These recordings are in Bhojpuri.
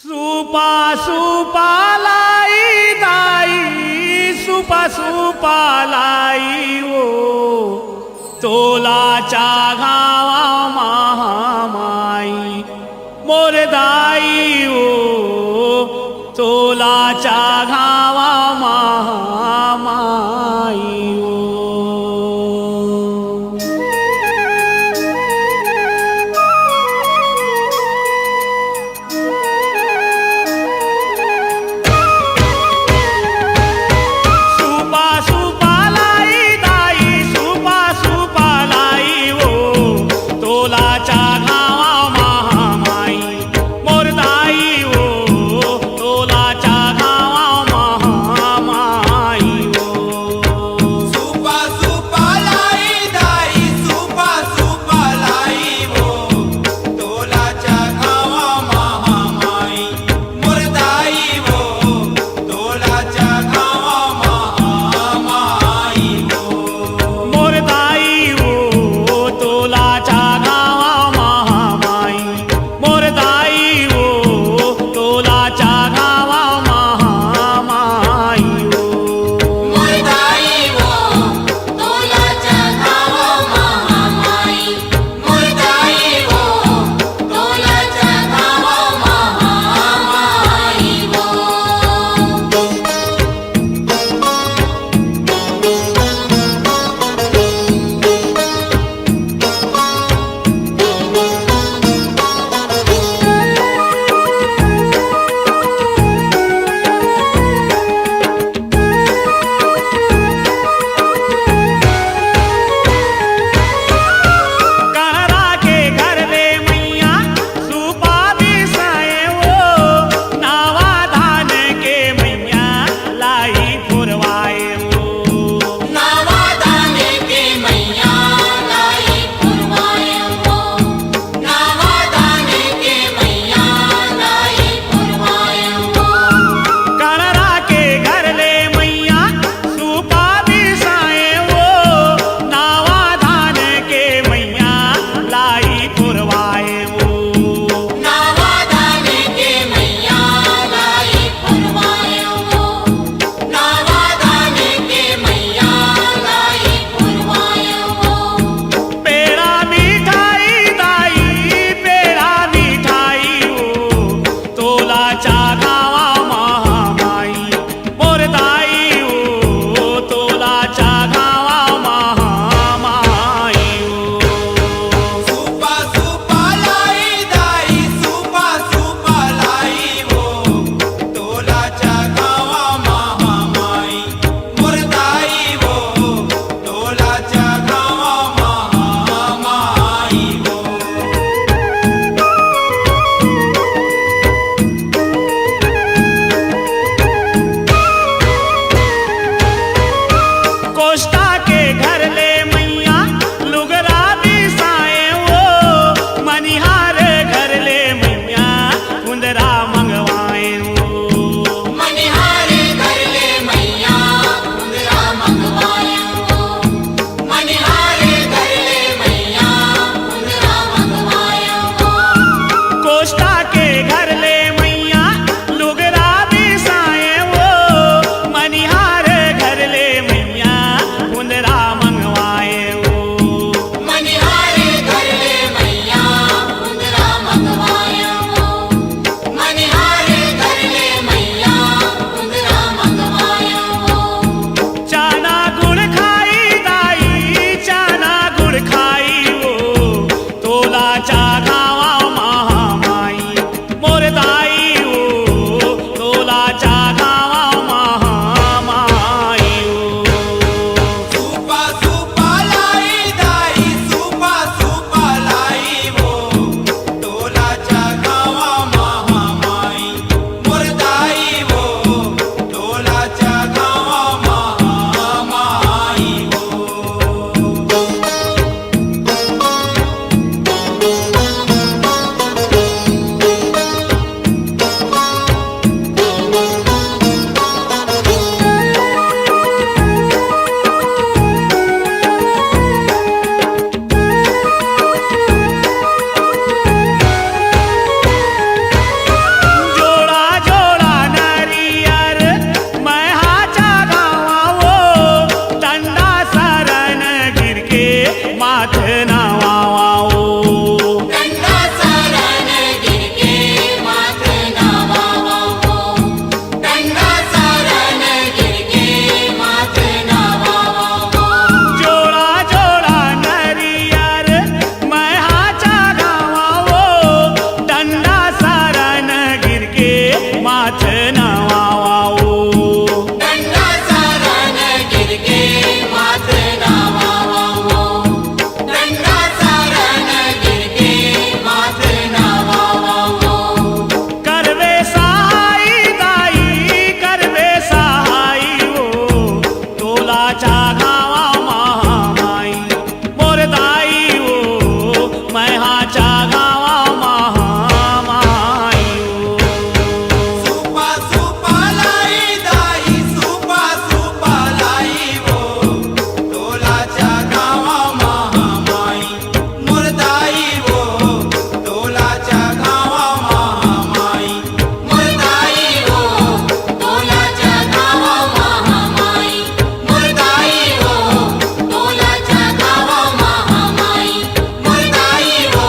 सुपा सुपालाई दाई सुपा सुपालाई ओ तोलाच्या गावा महामाई मोर दाई ओ तोलाच्या गावा महामाई ओ सुपा सुपालाई दाई सुपा सुपालाई ओ तोलाच्या गावा महामाई सुपा सुपालाई दाई सुपा सुपालाई वो तोलाच्या गावा महामाई मुरदाई वो तोलाच्या गावा महामाई मुरदाई वो तोलाच्या गावा महामाई मुरदाई वो तोलाच्या गावा महामाई मुरदाई वो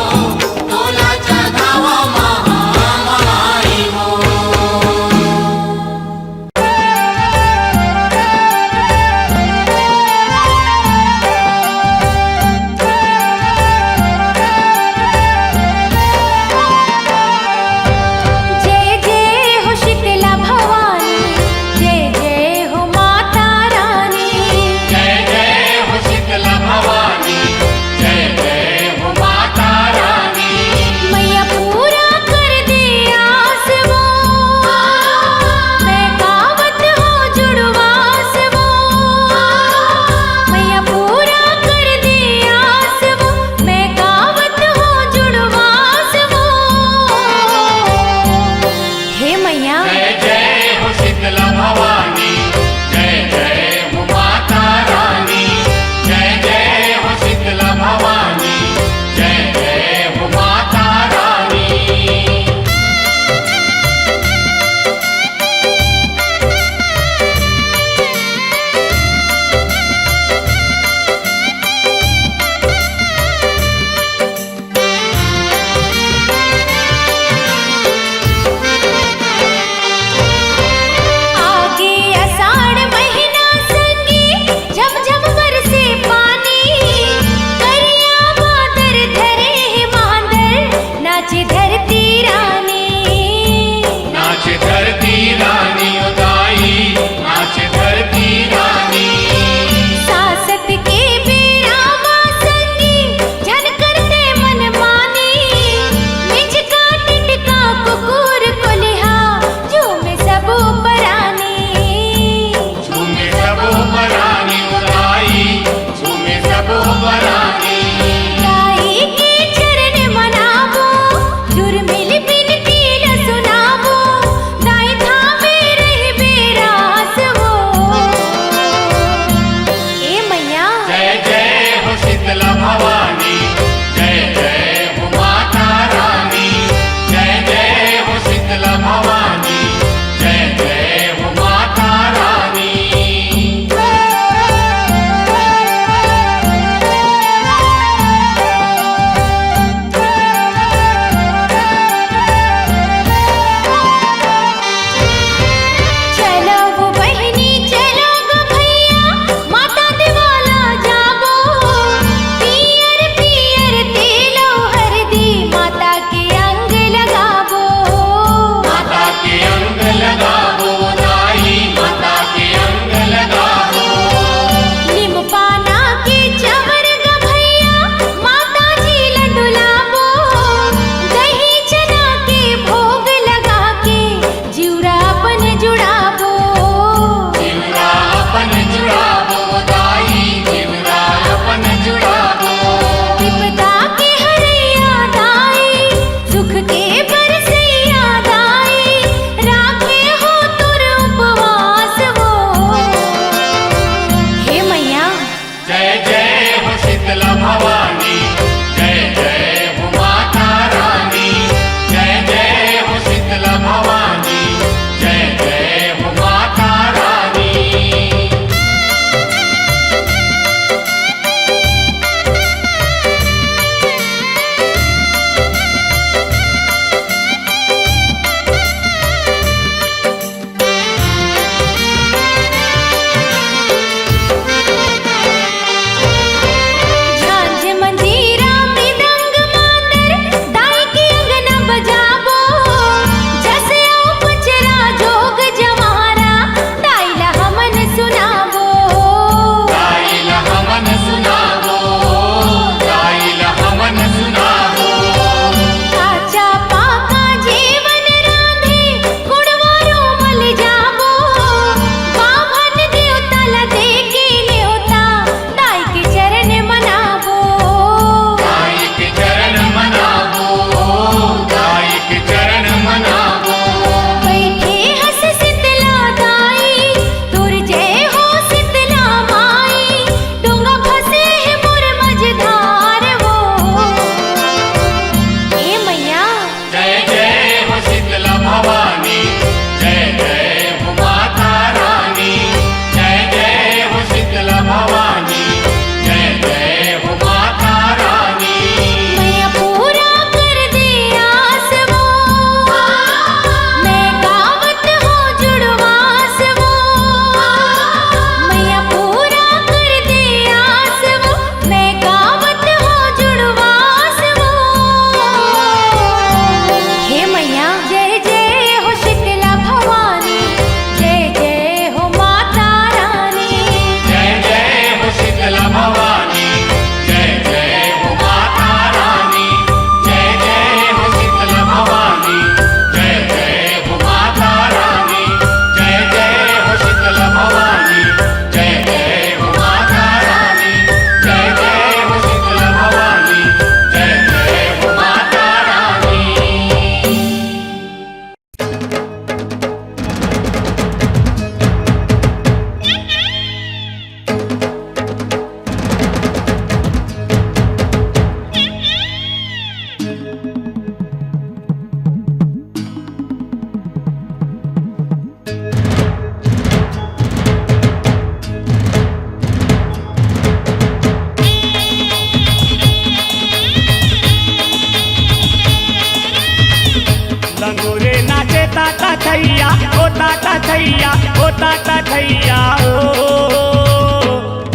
होता तथैया हो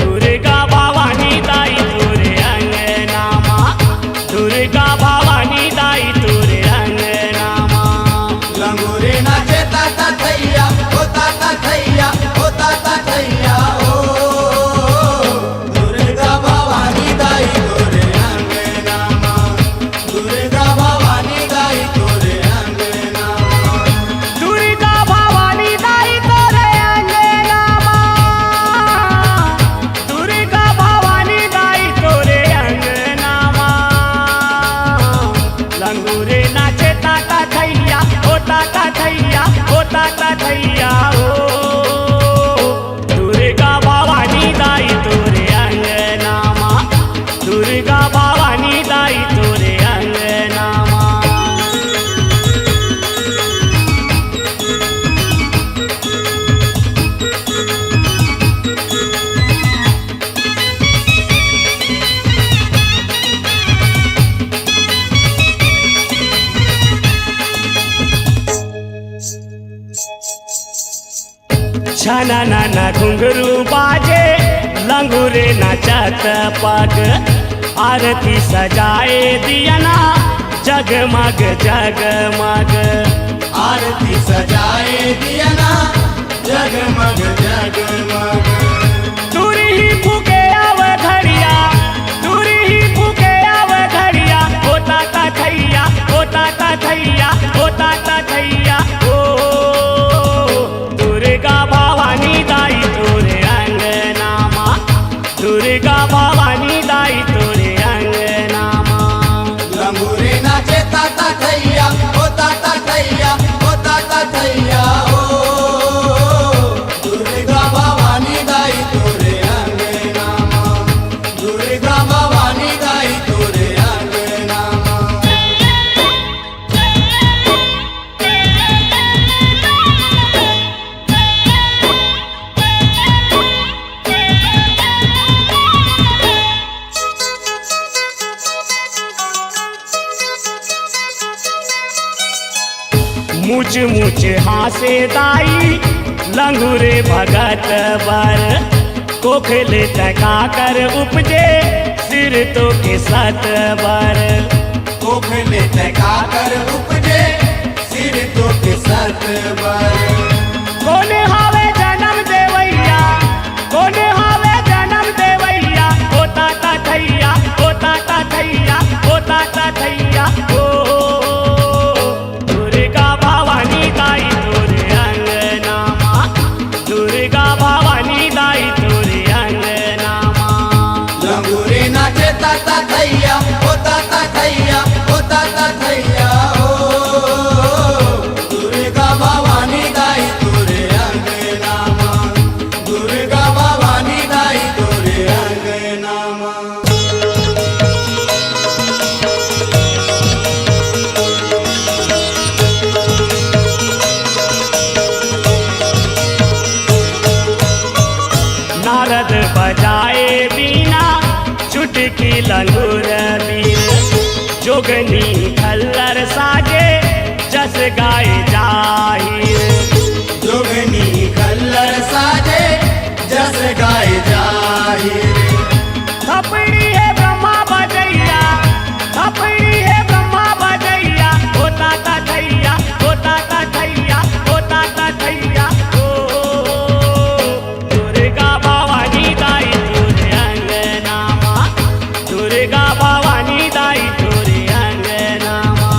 दुर्गा भवानी दाई तोरे अंगनामा दुर्गा भवानी दाई तोरे अंगनामा लंगूरे नाचे ताता थैया होता तथैया हो दुर्गा भवानी दाई तोरे अंगनामा दुर्गा भवानी दाई तोरे अंगनामा दुर्गा भवानी दाई तोरे अंगनामा दुर्गा भवानी दाई तोरे अंगनामा लंगूरे नाचे ताता थैया होता तथैया हो दुर्गा भवानी दाई तोरे अंगनामा दुर्गा भवानी दाई तोरे अंगनामा छाना नाना घुंघरू बाजे लंगूरे नाचत पग आरती सजाए दियना जगमग जगमग आरती सजाए दिया ना जगमग जगमग दूरी ही फूके आव घड़िया दूरी ही फूके आव घड़िया होता तथैया होता तथैया होता तथैया ओ दुर्गा भवानी दाई तोरे अंगनामा दुर्गा भवानी दाई तोरे अंगनामा लंगूरे नाचे ताता थैया होता तथैया हो दुर्गा भवानी दाई तोरे अंगनामा दुर्गा भवानी दाई तोरे अंगनामा मुच मुच हासे दाई लंगूरे भगत बर कोखले तका कर उपजे सिर तो के सत बर कोखले तका कर उपजे सिर तो के सत बर कौन हावे जन्म देवैया कौन हावे जन्म देवैया होता तथैया होता तथैया होता तथैया ओ दुर्गा भवानी दाई तोरे अंगनामा दुर्गा भवानी दाई तोरे अंगनामा लंगूरे नाचे ताता थैया होता तथैया हो दुर्गा भवानी दाई तोरे अंगनामा दुर्गा भवानी दाई तोरे अंगनामा नारद बजाए बीना चुटकी लंगूर बीन जोगनी खल्लर साजे जस गाए जाहिर जोगनी खल्लर साजे जस गाए जाहिर थपड़ी है ब्रह्मा बजैया थपड़ी है ब्रह्मा बजैया होता तथैया होता तथैया होता तथैया ओ दुर्गा भवानी दाई तोरे अंगनामा दुर्गा भवानी दाई तोरे अंगनामा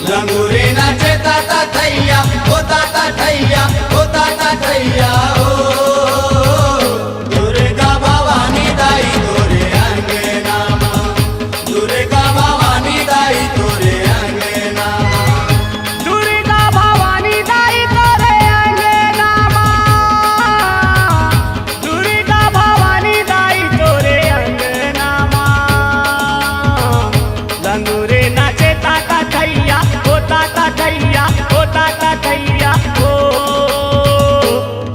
लंगूरे नाचे ताता थैया होता तथैया हो दुर्गा भवानी दाई तोरे अंगनामा दुर्गा भवानी दाई तोरे अंगनामा दुर्गा भवानी दाई तोरे अंगनामा दुर्गा भवानी दाई तोरे अंगनामा लंगूरे नाचे ताता थैया होता तथैया हो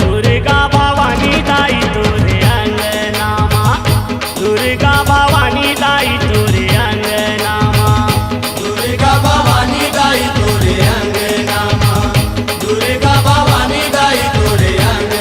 दुर्गा भवानी दाई तोरे अंगनामा दुर्गा भवानी दाई तोरे अंगनामा दुर्गा भवानी दाई तोरे अंगनामा दुर्गा भवानी दाई तोरे अंगनामा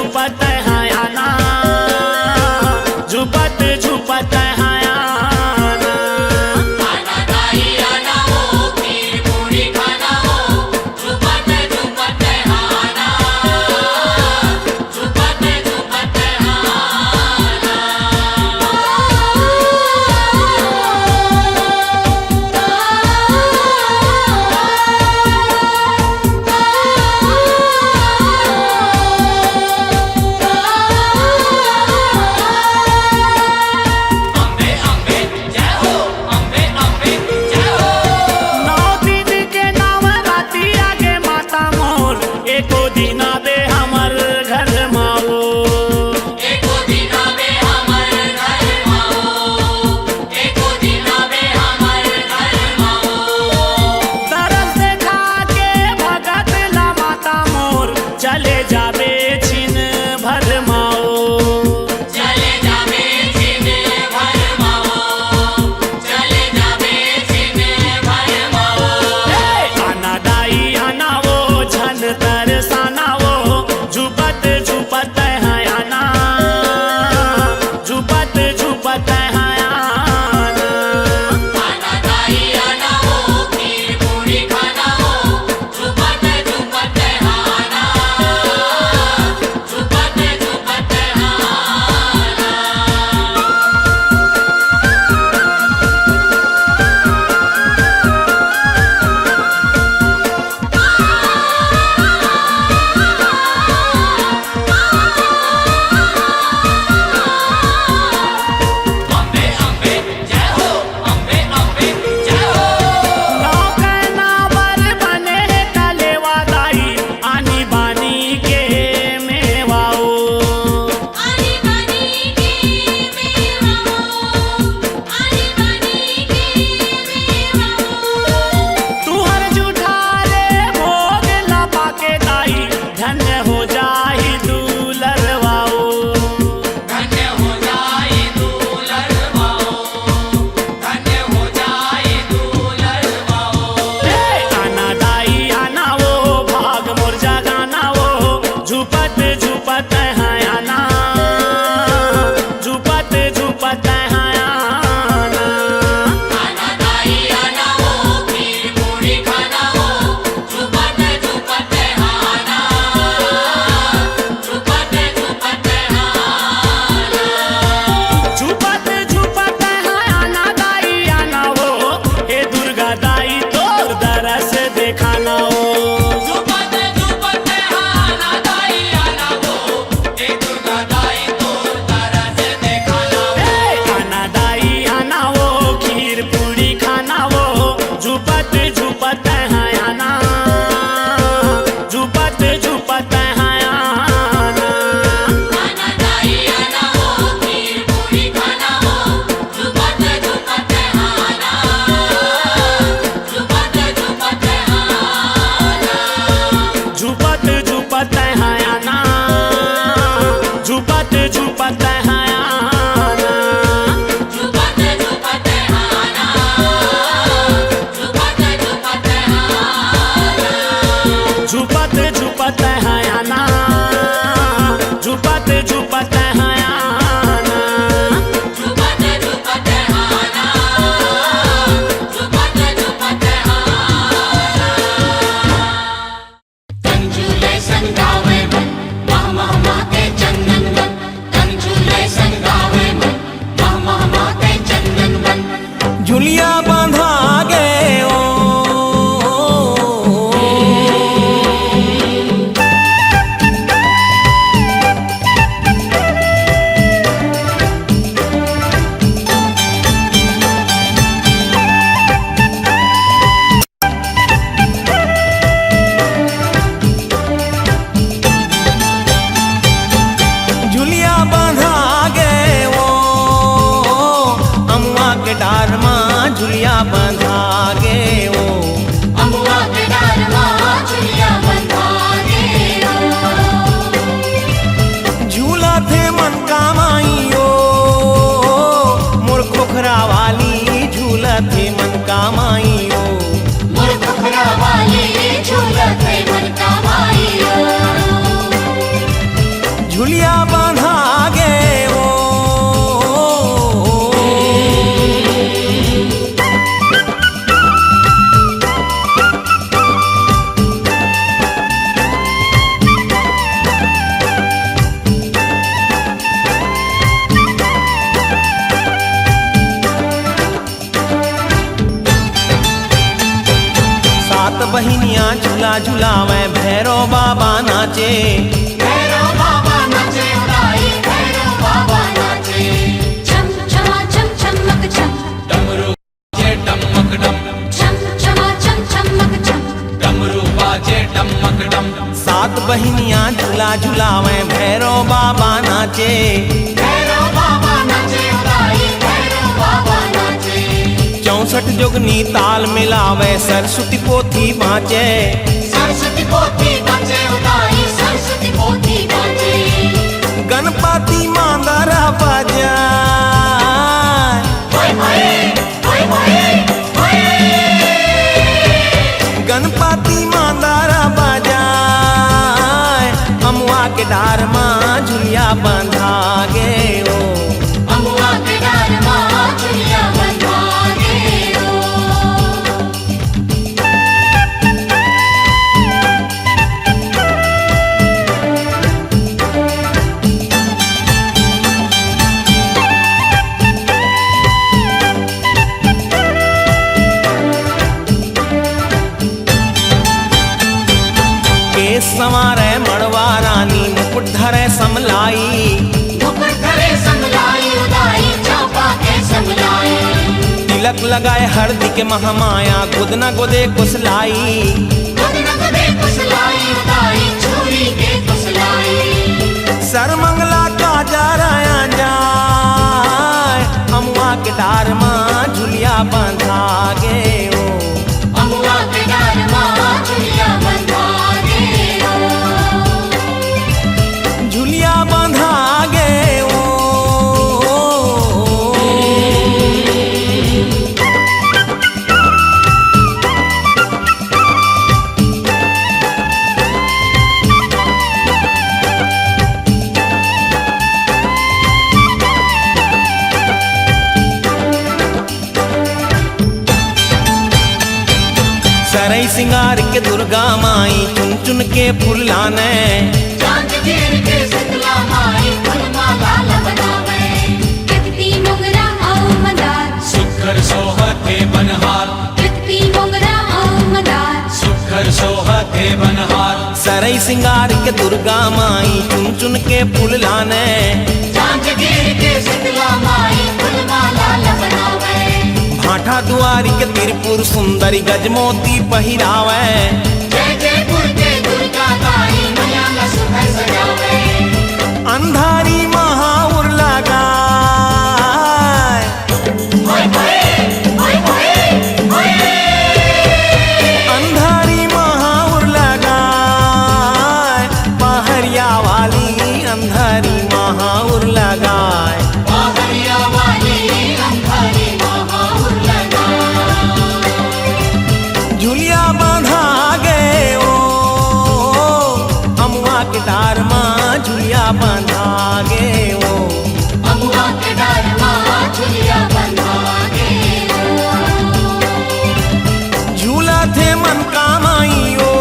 झुपत है आना, झुपत झुपत है आना। आना दाई आना हो, खीर पूरी खाना हो, झुपत झुपत आना, झुपत झुपत आना। झुलिया बांधा गे ओ सात बहिनियां झूला झुलावे भैरो बाबा नाचे भैरव बाबा नाचे उड़ाई भैरव बाबा नाचे छम छमा छम छमक छम डमरू बाजे डमक डम छम छमा छम छमक छम डमरू बाजे डमक डम सात बहिनियां झूला झुलावे भैरो बाबा नाचे भैरव बाबा नाचे उड़ाई भैरव बाबा नाचे 64 जोगनी ताल मिलावे सरस्वती पोथी बाँचे सरस्वती पोथी बाजे उड़ाई सरस्वती पोथी बाजे गणपति मांदारा बजाए होय होय होय होय होय गणपति मांदारा बजाए अमुआ के डार माँ झुलिया बंधा गे ओ अमुआ के डार माँ झुलिया बंधा गे ओ केस संवारे मड़वा रानी मुकुट धरे समलाई मुकुट धरे समलाई उदाई चापा के समलाई तिलक लगाए हरदी के महामाया गुदना गोदे कुसलाई गगन गदे कुसलाई उदाई छुरी के कुसलाई सरमंगला का जराया जाए अमुआ के डार माँ झुलिया बंधा गे ओ अमुआ के डार माँ झुलिया बंधा गे ओ झुलिया बंधा गे ओ सरई सिंगार के दुर्गा माई चुन चुन के फूल लाने चांद गिर के शीतला माई फूलमाला बनावे कितनी मोगरा आओ मंदार सुखर सोहते बनहार कितनी मोगरा आओ मंदार सुखर सोहते बनहार सरई सिंगार के दुर्गा माई चुन चुन के फूल लाने चांद गिर के शीतला माई फूलमाला बनावे भाठा दुआरी के तिरपुर सुंदरी गजमोती पहिरावे जय जयपुर के दुर्गा ताई मैया न सुखर सजावे अंधारी महाउर लगाए होय होय होय होय होय अंधारी महाउर लगाए पहरिया वाली अंधारी महाउर लगाए बाहरिया वाली अंधारी महाउर लगा झुलिया बांधा गे ओ अमुआ के डार माँ झुलिया बांधा गे ओ अमुआ के डार माँ झुलिया बंधा गे झूला थे मन का माई ओ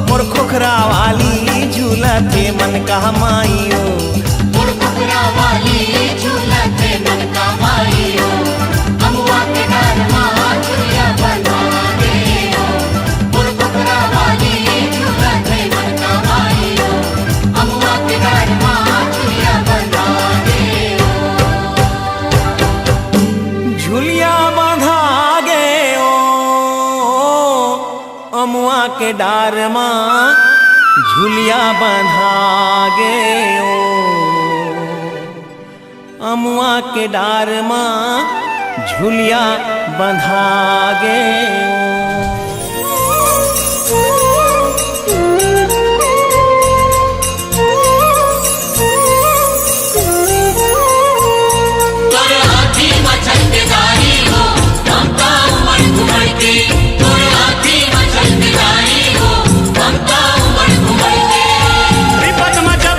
मोर खोखरा वाली झूला थे मन का माई ओ मुरकुरा वाली झूलते मन का माई हो अमुआ के डार माँ झुलिया बंधा गे हो मुरकुरा वाली झूलते मन का माई हो अमुआ के डार माँ झुलिया बंधा गे हो झुलिया बांधा गे ओ अमुआ के डार माँ झुलिया बांधा गे ओ अमुआ के डार माँ झुलिया बांधा गे ओ विपत मचा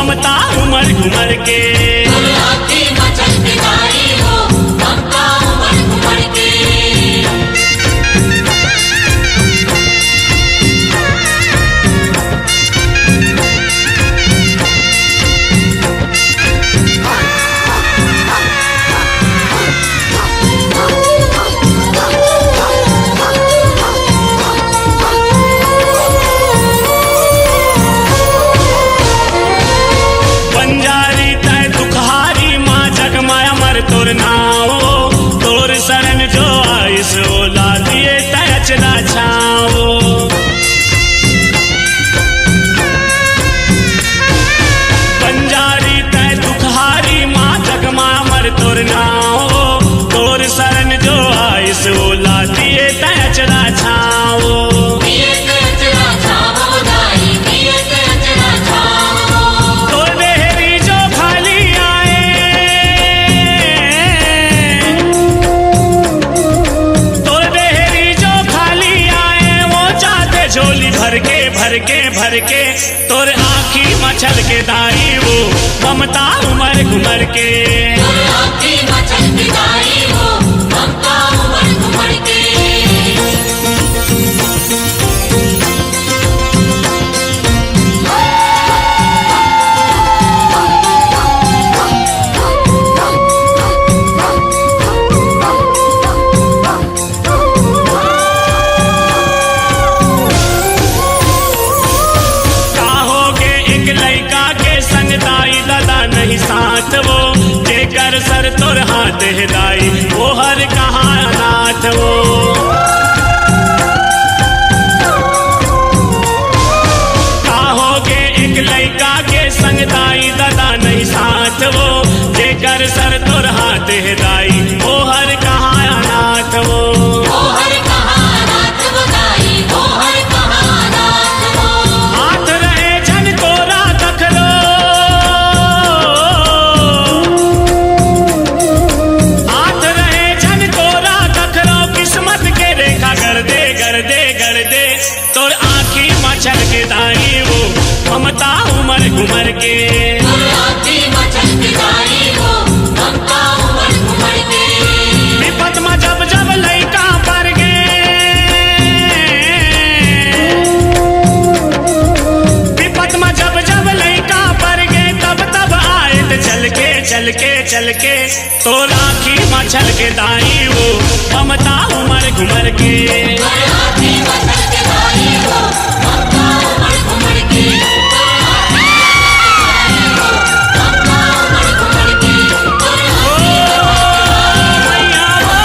ममता उमर घुमर के। आती मचल विदाई हो ममता उमड़ घुमड़ के। बंजारी तय दुखहारी माँ जगमाया मर तोर नाओ, तोर शरण जो आइस ओला दिए तय अचला छाओ। बंजारी तय दुखहारी माँ जगमाया मर तोर नाओ, तोर शरण जो आइस ओला दिए तय अचला छाओ। दिए ते अचरा छावो दाई, दिए ते अचरा छावो। तोर डेहरी जो खाली आए, तोर डेहरी जो खाली आए, वो चाहते झोली भर के भर के भर के। तोर आँखी मचल के दाई वो ममता उमर घुमर के। आती मचल विदाई हो ममता उमड़ घुमड़ के। काहोगे एक लड़का के संग दाई दादा नहीं साथ वो, जेकर सर तोर हाथ है दाई वो हर कहाँ अनाथ वो। काहोगे एक लड़का के संग दाई दादा नहीं साथ वो, जेकर सर तोर हाथ है दाई वो हर कहाँ अनाथ वो। ओ हर कहाँ अनाथ वो दाई, ओ हर कहाँ अनाथ वो। हाथ रहे जन तोरा तखलो, हाथ रहे जन तोरा तखलो, किस्मत के रेखा कर दे कर दे कर दे। तोर आँखी मचल के दाई वो ममता उमर घुमर के। आती मचल विदाई हो ममता उमड़ घुमड़ के। विपत में जब जब लइका पर गे, विपत में जब जब लइका पर गे, तब तब आए त चल के चल के चल के। तोर आँखी मचल के दाई वो ममता उमर घुमर के। आती मचल विदाई हो ममता उमड़ घुमड़ के। ममता उमड़ घुमड़ के। मैया वो,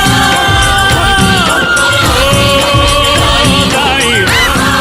ओ दाई मैया वो,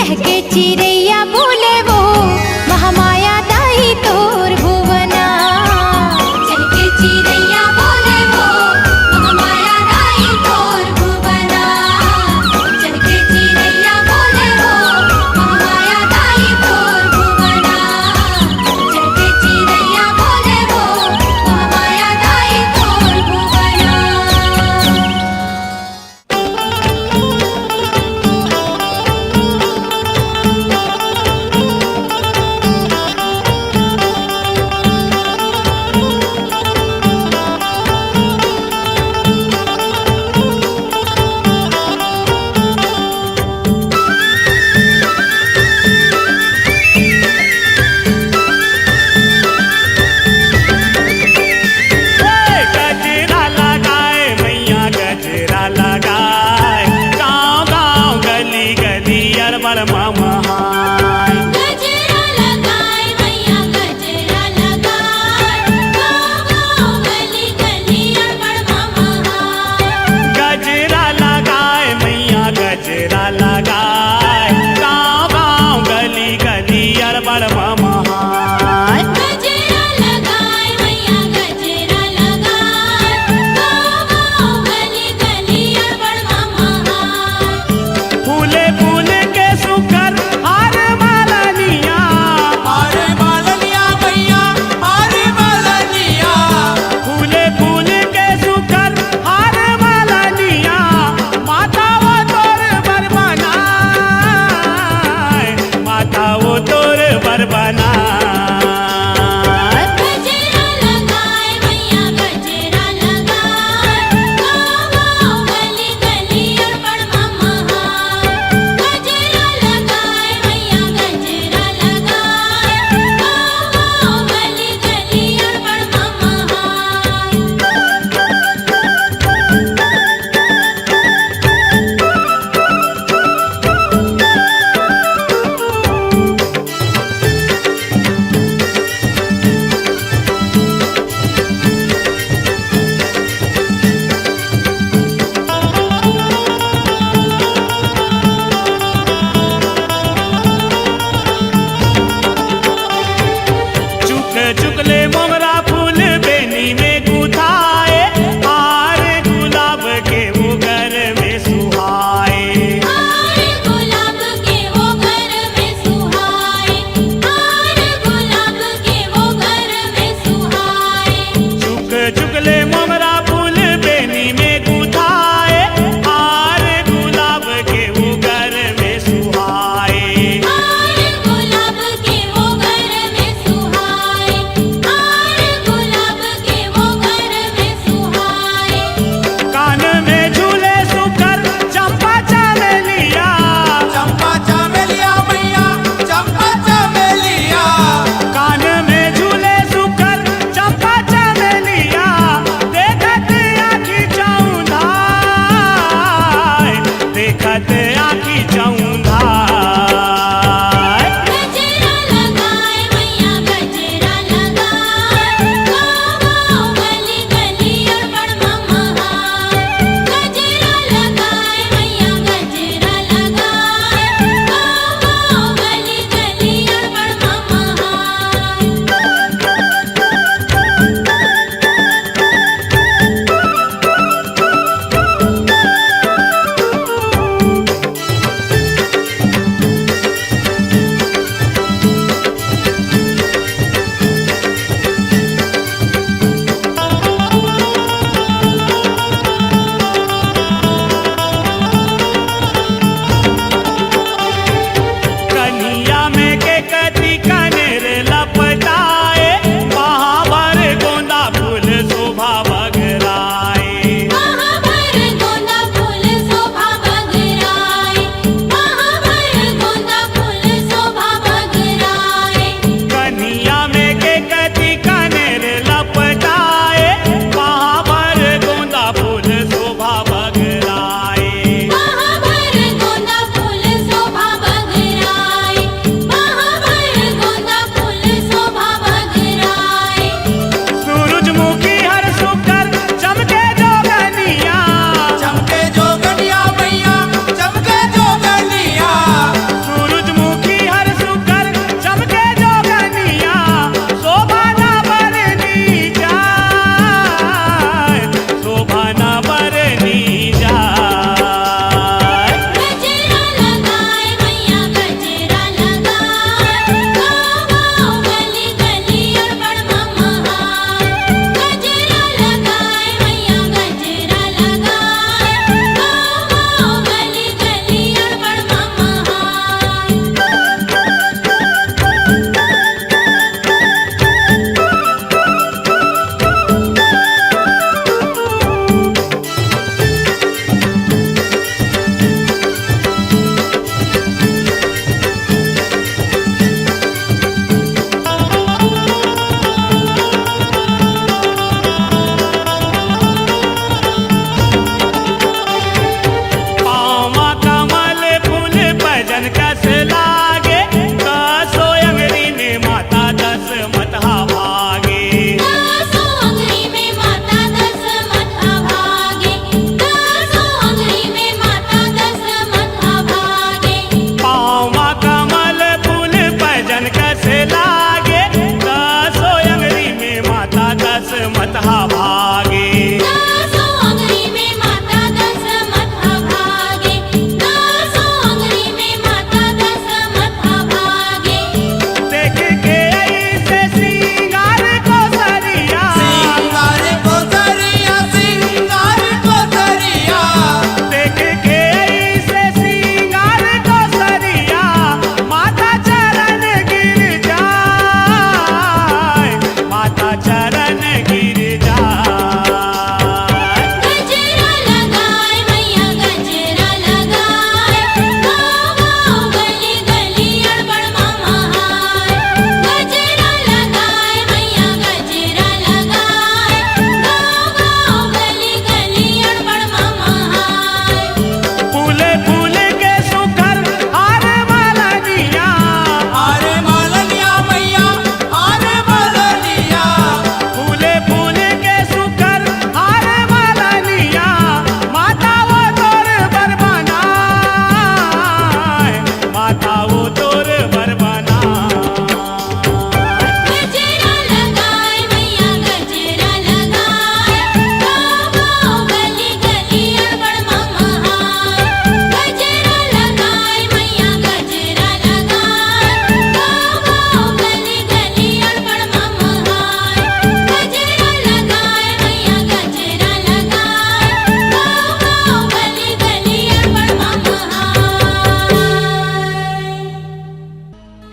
चहके चिड़ैया बोले वो महामाया दाई तोर भुवना। चहके चिड़ैया बोले वो महामाया दाई तोर भुवना। चहके चिड़ैया बोले वो महामाया दाई तोर भुवना। चहके चिड़ैया बोले वो महामाया दाई तोर भुवना। गजरा लगाए मैया गजरा लगाए गाँव गाँव गली गली अरबड़ ममहाय। गजरा लगाए मैया गजरा लगाए गाँव गाँव गली गली अरबड़ ममहाय। गजरा लगाए मैया गजरा लगाए गाँव गाँव गली गली अरबड़ ममहाय। गजरा लगाए मैया गजरा लगाए गाँव गाँव गली गली अरबड़ ममहाय। फूले फूल के सुकर हार मालनिया अरे बालनिया मैया अरे बालनिया फूले फूल के सुकर हार मालनिया माता वो तोर बरबना माता वो तोर बरबना। गजरा लगाए मैया गजरा लगाए गाँव गाँव गली गली अरबड़ ममहाय। गजरा लगाए मैया गजरा लगाए गाँव गाँव गली गली अरबड़ ममहाय।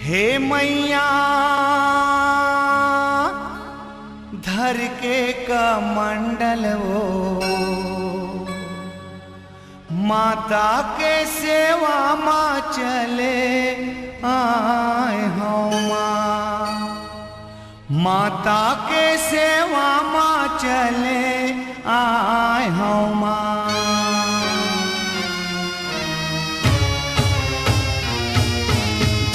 हे मैया धर के कमंडल वो माता के सेवा माँ चले आए हूँ माँ, माता के सेवा माँ चले आए हूँ माँ।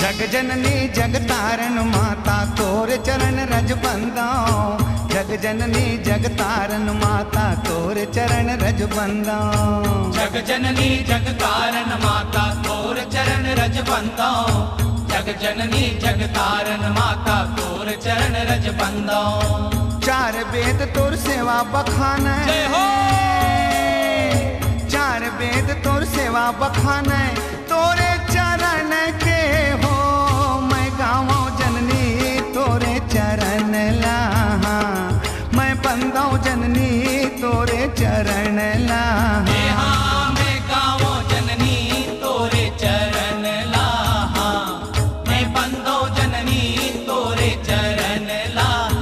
जग जननी जग तारण माता तोर चरण रज बंदाऊं, जग जननी जग तारण माता तोर चरण रज बंदाऊं। जग जननी जग तारण माता तोर चरण रज बंदाऊं, जग जननी जग तारण माता तोर चरण रज बंदाऊं। चार वेद तोर सेवा बखान, चार वेद तोर सेवा बखान, तोरे चरण के हो मैं गाँव जननी तोरे चरण लाहा, मैं बंदाऊं जननी तोरे चरण लाहा। मैं गाँव जननी तोरे चरण लाहा, मैं बंदाऊं जननी तोरे चरण लाहा।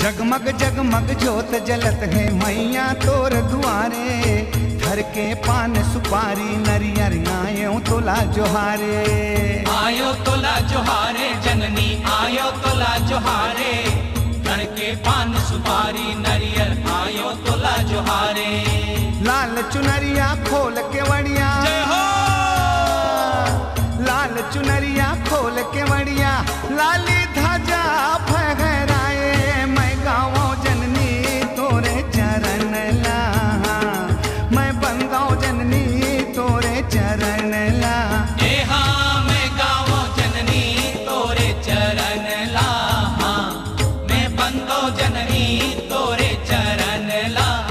जगमग जगमग जोत जलत है मैया तोर दुआरे, धर के पान सुपारी नरियर आयो तोला जोहारे। आयो तोला जोहारे जननी आयो तोला जोहारे, धर के पान सुपारी नरियर आयो तोला जोहारे। लाल चुनरिया खोल के वड़िया, लाल चुनरिया खोल के वड़िया, लाली ध्वजा फहराए मैं गाँव जननी तोरे चरण लाहा, मैं बंदाऊं जननी तोरे चरण लाहा। मैं गाँव जननी तोरे चरण लाहा, मैं बंदाऊं जननी तोरे चरण लाहा।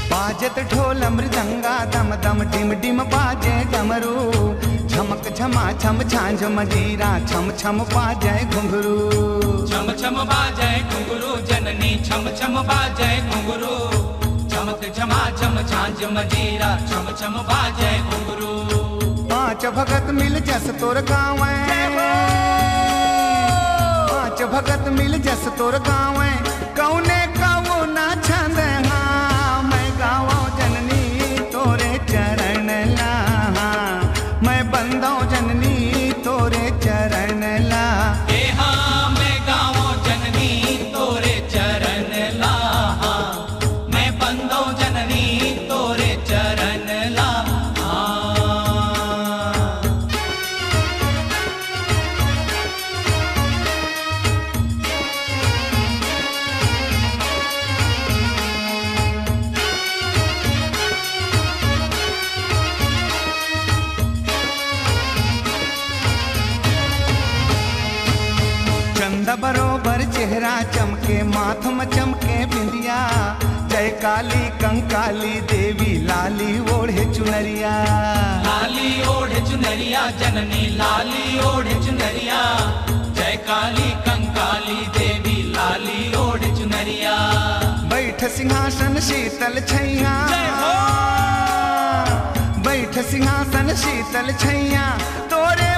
बाजत ढोल मृदंगा दम दम डिम डिम बाजे डमरू, झमक झमा छम झांझ मजीरा छम छम बाजे घुंघरू। छम छम बाजे घुंघरू जननी छम छम बाजे घुंघरू, चमक झमा छम झांझ मजीरा छम छम बाजे घुंघरू। पांच भगत मिल जस तोर गाँव, पांच भगत मिल जस तोर गाँव, कौने कौ ना छंद मैं गाँव जननी तोरे चरण लाहा, मैं बंदाऊं जननी तोरे चरण लाहा। मैं गाँव जननी तोरे चरण लाहा, मैं बंदाऊं जननी तोरे चरण लाहा। चंदा बरोबर चेहरा चमके माथम चमके बिंदिया, जय काली कंकाली देवी लाली ओढ़े चुनरिया। लाली ओढ़े चुनरिया जननी लाली ओढ़े चुनरिया, जय काली कंकाली देवी लाली ओढ़े चुनरिया। बैठ सिंहासन शीतल छैया, बैठ सिंहासन शीतल छैया, तोरे